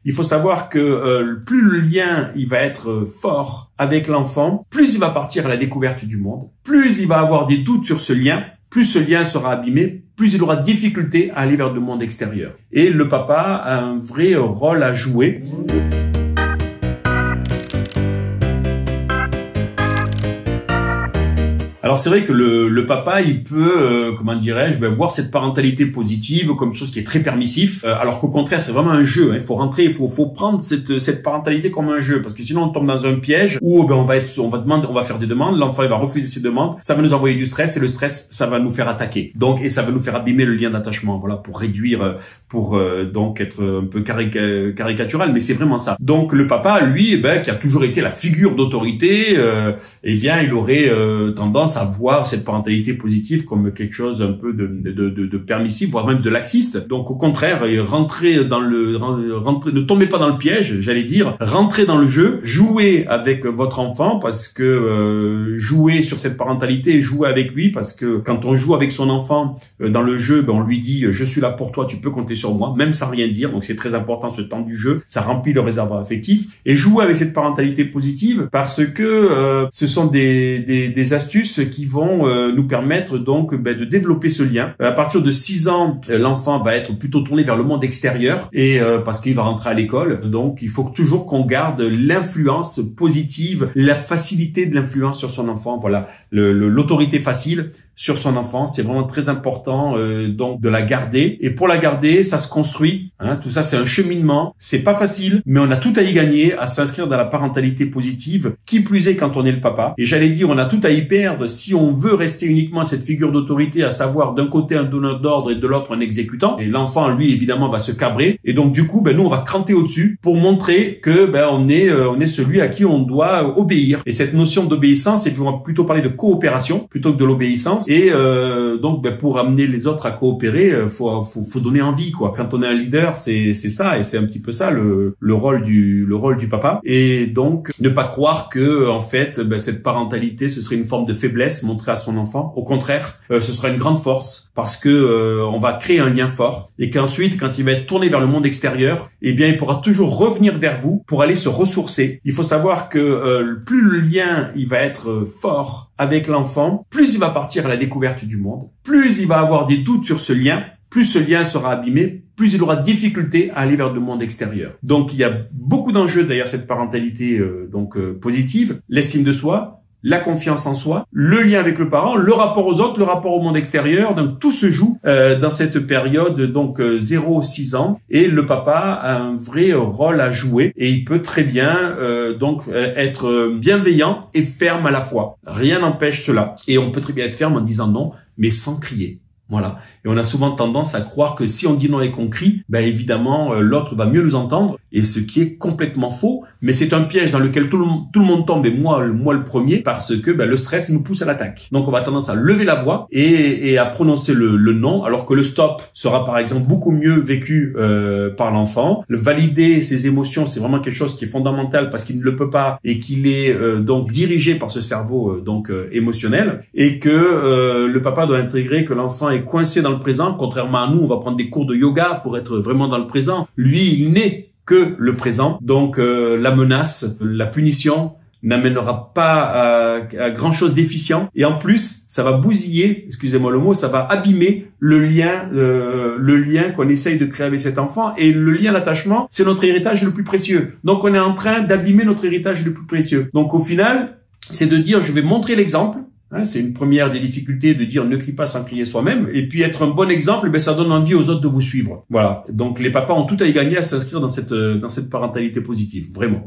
Il faut savoir que plus le lien il va être fort avec l'enfant, plus il va partir à la découverte du monde, plus il va avoir des doutes sur ce lien, plus ce lien sera abîmé, plus il aura de difficulté à aller vers le monde extérieur. Et le papa a un vrai rôle à jouer. Alors c'est vrai que le papa, il peut, comment dirais-je, voir cette parentalité positive comme quelque chose qui est très permissif, alors qu'au contraire, c'est vraiment un jeu. Il faut rentrer, il faut prendre cette parentalité comme un jeu, parce que sinon on tombe dans un piège où on va faire des demandes, l'enfant il va refuser ses demandes, ça va nous envoyer du stress et le stress, ça va nous faire attaquer. Donc et ça va nous faire abîmer le lien d'attachement. Voilà, pour réduire, donc être un peu caricatural, mais c'est vraiment ça. Donc le papa, lui, qui a toujours été la figure d'autorité, il aurait tendance à voir cette parentalité positive comme quelque chose un peu de permissif, voire même de laxiste. Donc au contraire, ne tombez pas dans le piège, j'allais dire, rentrez dans le jeu, jouez avec votre enfant, parce que jouez sur cette parentalité, jouez avec lui, parce que quand on joue avec son enfant dans le jeu, on lui dit je suis là pour toi, tu peux compter sur moi, même sans rien dire. Donc c'est très important ce temps du jeu, ça remplit le réservoir affectif, et jouez avec cette parentalité positive, parce que ce sont des astuces qui vont nous permettre donc de développer ce lien. À partir de 6 ans, l'enfant va être plutôt tourné vers le monde extérieur, et parce qu'il va rentrer à l'école. Donc il faut toujours qu'on garde l'influence positive, la facilité de l'influence sur son enfant. Voilà, l'autorité facile sur son enfant, c'est vraiment très important donc de la garder. Et pour la garder, ça se construit. Tout ça, c'est un cheminement. C'est pas facile, mais on a tout à y gagner à s'inscrire dans la parentalité positive. Qui plus est quand on est le papa. Et j'allais dire, on a tout à y perdre si on veut rester uniquement cette figure d'autorité, à savoir d'un côté un donneur d'ordre et de l'autre un exécutant. Et l'enfant, lui, évidemment, va se cabrer. Et donc du coup, nous, on va cranter au-dessus pour montrer que on est celui à qui on doit obéir. Et cette notion d'obéissance, et puis on va plutôt parler de coopération plutôt que de l'obéissance. Et donc pour amener les autres à coopérer, faut donner envie, quoi. Quand on est un leader, c'est ça, et c'est un petit peu ça le rôle du papa. Et donc ne pas croire que en fait cette parentalité ce serait une forme de faiblesse montrée à son enfant. Au contraire, ce sera une grande force, parce que on va créer un lien fort, et qu'ensuite quand il va être tourné vers le monde extérieur, il pourra toujours revenir vers vous pour aller se ressourcer. Il faut savoir que plus le lien il va être fort avec l'enfant, plus il va partir à la découverte du monde, plus il va avoir des doutes sur ce lien, plus ce lien sera abîmé, plus il aura de difficulté à aller vers le monde extérieur. Donc il y a beaucoup d'enjeux derrière cette parentalité positive, l'estime de soi, la confiance en soi, le lien avec le parent, le rapport aux autres, le rapport au monde extérieur. Donc tout se joue dans cette période 0-6 ans, et le papa a un vrai rôle à jouer, et il peut très bien être bienveillant et ferme à la fois. Rien n'empêche cela, et on peut très bien être ferme en disant non, mais sans crier. Voilà. Et on a souvent tendance à croire que si on dit non et qu'on crie, évidemment, l'autre va mieux nous entendre, et ce qui est complètement faux. Mais c'est un piège dans lequel tout le monde tombe, et moi le premier, parce que le stress nous pousse à l'attaque. Donc on va tendance à lever la voix et à prononcer le non, alors que le stop sera par exemple beaucoup mieux vécu par l'enfant. Le valider ses émotions, c'est vraiment quelque chose qui est fondamental, parce qu'il ne le peut pas, et qu'il est donc dirigé par ce cerveau émotionnel, et que le papa doit intégrer que l'enfant est coincé dans le présent. Contrairement à nous, on va prendre des cours de yoga pour être vraiment dans le présent. Lui, il n'est que le présent. Donc la menace, la punition n'amènera pas à grand chose d'efficient, et en plus ça va bousiller, excusez-moi le mot, ça va abîmer le lien qu'on essaye de créer avec cet enfant. Et le lien d'attachement, c'est notre héritage le plus précieux. Donc on est en train d'abîmer notre héritage le plus précieux. Donc au final, c'est de dire je vais montrer l'exemple. C'est une première des difficultés, de dire ne crie pas sans crier soi-même. Et puis être un bon exemple, ça donne envie aux autres de vous suivre. Voilà. Donc les papas ont tout à y gagner à s'inscrire dans cette parentalité positive. Vraiment.